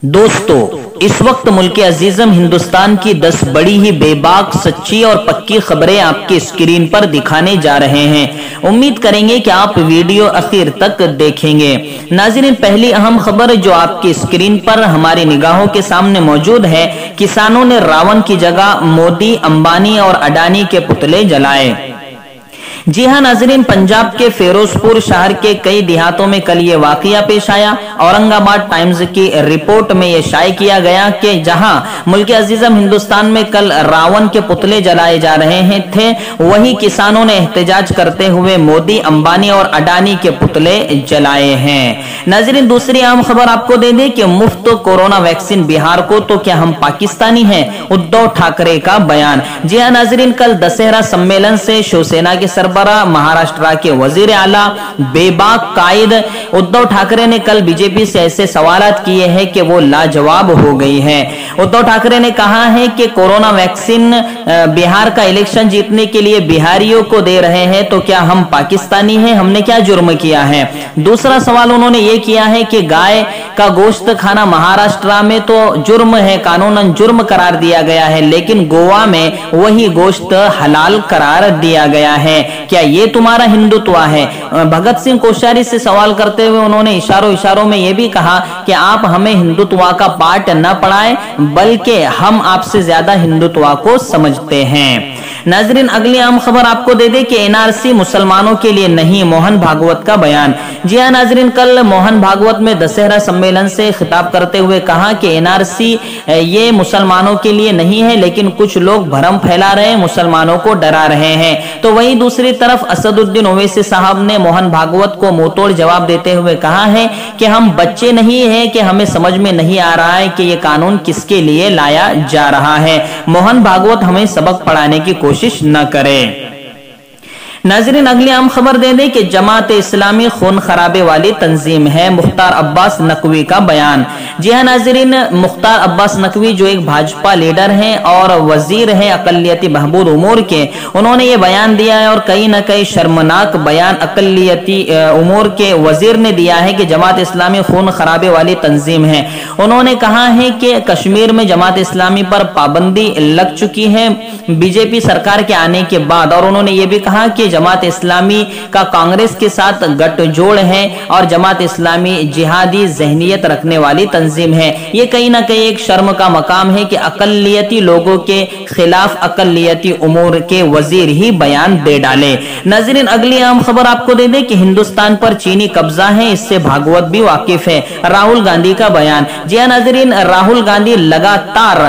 दोस्तों, इस वक्त मुल्क अजीजम हिंदुस्तान की 10 बड़ी ही बेबाक, सच्ची और पक्की खबरें आपके स्क्रीन पर दिखाने जा रहे हैं। उम्मीद करेंगे कि आप वीडियो आखिर तक देखेंगे। नाज़रीन, पहली अहम खबर जो आपकी स्क्रीन पर हमारी निगाहों के सामने मौजूद है, किसानों ने रावण की जगह मोदी, अंबानी और अडानी के पुतले जलाए। जी हां नाजरीन, पंजाब के फिरोजपुर शहर के कई देहातों में कल ये वाकया पेश आया। औरंगाबाद टाइम्स की रिपोर्ट में यह शाये किया गया कि जहां मुल्क अजीजम हिंदुस्तान में कल रावण के पुतले जलाए जा रहे थे, वहीं किसानों ने एहतजाज करते हुए मोदी, अंबानी और अडानी के पुतले जलाए हैं। नाजरीन, दूसरी अहम खबर आपको दे दें कि मुफ्त कोरोना वैक्सीन बिहार को, तो क्या हम पाकिस्तानी हैं? उद्धव ठाकरे का बयान। जी हां नाजरीन, कल दशहरा सम्मेलन से शिवसेना के सरबराह महाराष्ट्र के वजीर आला बेबाक कायद उद्धव ठाकरे ने कल बीजेपी से ऐसे सवालात किए हैं कि वो लाजवाब हो गई है। उद्धव ठाकरे ने कहा है कि कोरोना वैक्सीन बिहार का इलेक्शन जीतने के लिए बिहारियों को दे रहे हैं, तो क्या हम पाकिस्तानी हैं? हमने क्या जुर्म किया है? दूसरा सवाल उन्होंने ये किया है कि गाय का गोश्त खाना महाराष्ट्र में तो जुर्म है, कानूनन जुर्म करार दिया गया है, लेकिन गोवा में वही गोश्त हलाल करार दिया गया है। क्या ये तुम्हारा हिंदुत्व है? भगत सिंह कोश्यारी से सवाल करते हुए उन्होंने इशारों में यह भी कहा कि आप हमें हिंदुत्व का पाठ न पढ़ाएं, बल्कि हम आपसे ज्यादा हिंदुत्व को समझते हैं। नाजरीन, अगली आम खबर आपको दे दे कि एनआरसी मुसलमानों के लिए नहीं, मोहन भागवत का बयान। जी हां नाजरीन, कल मोहन भागवत में दशहरा सम्मेलन से खिताब करते हुए कहा कि एनआरसी ये मुसलमानों के लिए नहीं है, लेकिन कुछ लोग भ्रम फैला रहे हैं, मुसलमानों को डरा रहे हैं। तो वहीं दूसरी तरफ असदुद्दीन ओवैसी साहब ने मोहन भागवत को मुंहतोड़ जवाब देते हुए कहा है कि हम बच्चे नहीं हैं कि हमें समझ में नहीं आ रहा है कि ये कानून किसके लिए लाया जा रहा है। मोहन भागवत हमें सबक पढ़ाने की कोशिश न करें। नाजरीन, अगली आम खबर दे दें कि जमात इस्लामी खून खराबे वाली तंजीम है, मुख्तार अब्बास नकवी का बयान। जी हां नाजरीन, मुख्तार अब्बास नकवी जो एक भाजपा लीडर हैं और वजीर हैं अकलियती बहबूद उमूर के, उन्होंने ये बयान दिया है और कहीं ना कहीं शर्मनाक बयान अकलियती उमूर के वजीर ने दिया है कि जमात इस्लामी खून खराबे वाली तंजीम है। उन्होंने कहा है कि कश्मीर में जमात इस्लामी पर पाबंदी लग चुकी है बीजेपी सरकार के आने के बाद, और उन्होंने ये भी कहा कि जमात इस्लामी का कांग्रेस के साथ गठजोड़ है और जमात इस्लामी जिहादी जहनियत रखने वाली तंजीम है। ये कहीं ना कहीं एक शर्म का मकाम है कि अकलियती लोगों के खिलाफ अकलियती उमूर के वजीर ही बयान दे डाले। नाज़रीन, अगली अहम खबर आपको दे दे कि हिंदुस्तान पर चीनी कब्जा है, इससे भागवत भी वाकिफ है, राहुल गांधी का बयान। जी हां नाज़रीन, राहुल गांधी लगातार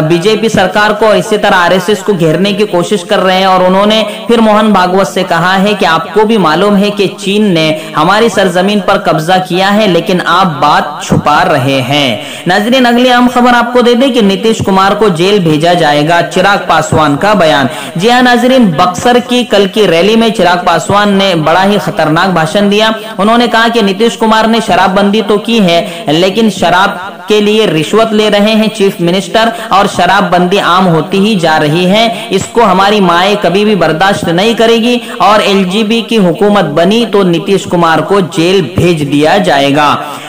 बीजेपी सरकार को और इसी तरह आरएसएस को घेरने की कोशिश कर रहे हैं और उन्होंने फिर मोहन भागवत से कहा है कि आपको भी मालूम है कि चीन ने हमारी सरजमीन पर कब्जा किया है, लेकिन आप बात छुपा रहे हैं। नाज़रीन, अगली अहम खबर आपको दे दें कि नीतीश कुमार को जेल भेजा जाएगा, चिराग पासवान का बयान। जी हां नाज़रीन, बक्सर की कल की रैली में चिराग पासवान ने बड़ा ही खतरनाक भाषण दिया। उन्होंने कहा कि नीतीश कुमार ने शराबबंदी तो की है, लेकिन शराब के लिए रिश्वत ले रहे हैं चीफ मिनिस्टर, और शराबबंदी आम होती ही जा रही है। इसको हमारी माएं कभी भी बर्दाश्त नहीं करेगी और एलजीबी की हुकूमत बनी तो नीतीश कुमार को जेल भेज दिया जाएगा।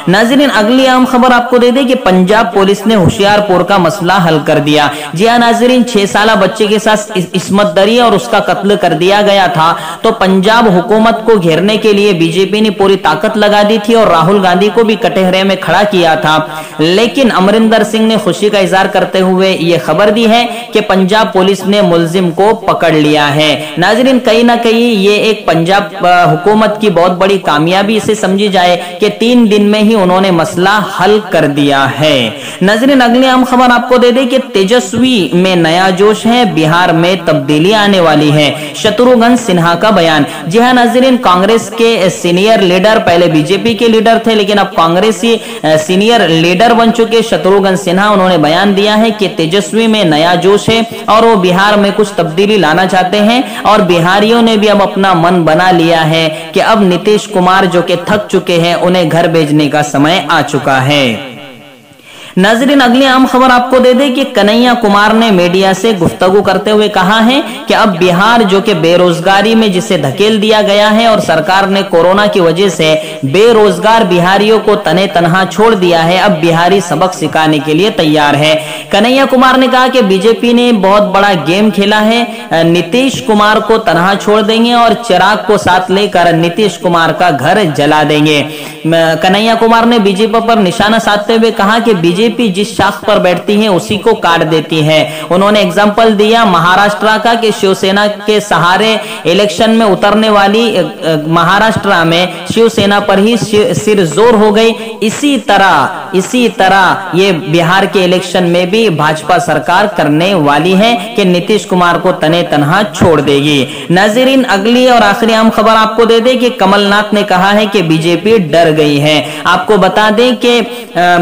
नाज़रीन, अगली अहम खबर आपको दे दें कि पंजाब पुलिस ने होशियारपुर का मसला हल कर दिया। जी हां नाज़रीन, 6 साल बच्चे के साथ इस्मत दरी और उसका कत्ल कर दिया गया था, तो पंजाब हुकूमत को घेरने के लिए बीजेपी ने पूरी ताकत लगा दी थी और राहुल गांधी को भी कटहरे में खड़ा किया था, लेकिन अमरिंदर सिंह ने खुशी का इजहार करते हुए यह खबर दी है कि पंजाब पुलिस ने मुलजिम को पकड़ लिया है। नाज़रीन, कहीं ना कहीं ये एक पंजाब हुकूमत की बहुत बड़ी कामयाबी इसे समझी जाए कि 3 दिन में ही उन्होंने मसला हल कर दिया है। नाज़रीन, अगली अहम खबर आपको दे दें कि तेजस्वी में नया जोश है, बिहार में तब्दीली आने वाली है, शत्रुघ्न सिन्हा का बयान। जी हां नाज़रीन, कांग्रेस के सीनियर लीडर, पहले बीजेपी के लीडर थे लेकिन अब कांग्रेसी सीनियर लीडर बन चुके शत्रुघ्न सिन्हा, उन्होंने बयान दिया है कि तेजस्वी में नया जोश है और वो बिहार में कुछ तब्दीली लाना चाहते हैं और बिहारियों ने भी अब अपना मन बना लिया है कि अब नीतीश कुमार जो कि थक चुके हैं, उन्हें घर भेजने का समय आ चुका है। नाज़रीन, अगली अहम खबर आपको दे दें कि कन्हैया कुमार ने मीडिया से गुफ्तगू करते हुए कहा है कि अब बिहार जो कि बेरोजगारी में जिसे धकेल दिया गया है और सरकार ने कोरोना की वजह से बेरोजगार बिहारियों को तने तनहा छोड़ दिया है, अब बिहारी सबक सिखाने के लिए तैयार है। कन्हैया कुमार ने कहा कि बीजेपी ने बहुत बड़ा गेम खेला है, नीतीश कुमार को तनहा छोड़ देंगे और चिराग को साथ लेकर नीतीश कुमार का घर जला देंगे। कन्हैया कुमार ने बीजेपी पर निशाना साधते हुए कहा कि बीजेपी जिस शाख पर बैठती है उसी को काट देती है। उन्होंने एग्जाम्पल दिया महाराष्ट्र का कि शिवसेना के सहारे इलेक्शन में उतरने वाली महाराष्ट्र में शिवसेना पर ही सिर जोर हो गई। इसी तरह ये बिहार के इलेक्शन में भी भाजपा सरकार करने वाली है कि नीतीश कुमार को तने तनहा छोड़ देगी। नाज़रीन, अगली और आखिरी अहम खबर आपको दे दें कि कमलनाथ ने कहा है कि बीजेपी डर गई है। आपको बता दें कि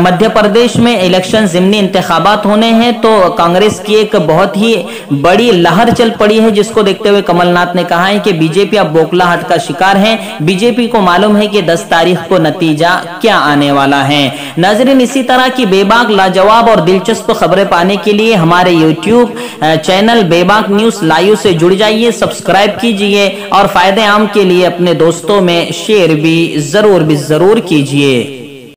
मध्य प्रदेश में इलेक्शन ज़िमनी इंतखाबात होने हैं, तो कांग्रेस की एक बहुत ही बड़ी लहर चल पड़ी है, जिसको देखते हुए कमलनाथ ने कहा है कि बीजेपी अब बौखलाहट का शिकार है। बीजेपी को मालूम है कि 10 तारीख को नतीजा क्या आने वाला है। नाज़रीन, इसी तरह की बेबाक, लाजवाब और दिलचस्प खबरें पाने के लिए हमारे YouTube चैनल बेबाक न्यूज़ लाइव से जुड़ जाइए, सब्सक्राइब कीजिए और फायदे आम के लिए अपने दोस्तों में शेयर भी जरूर कीजिए।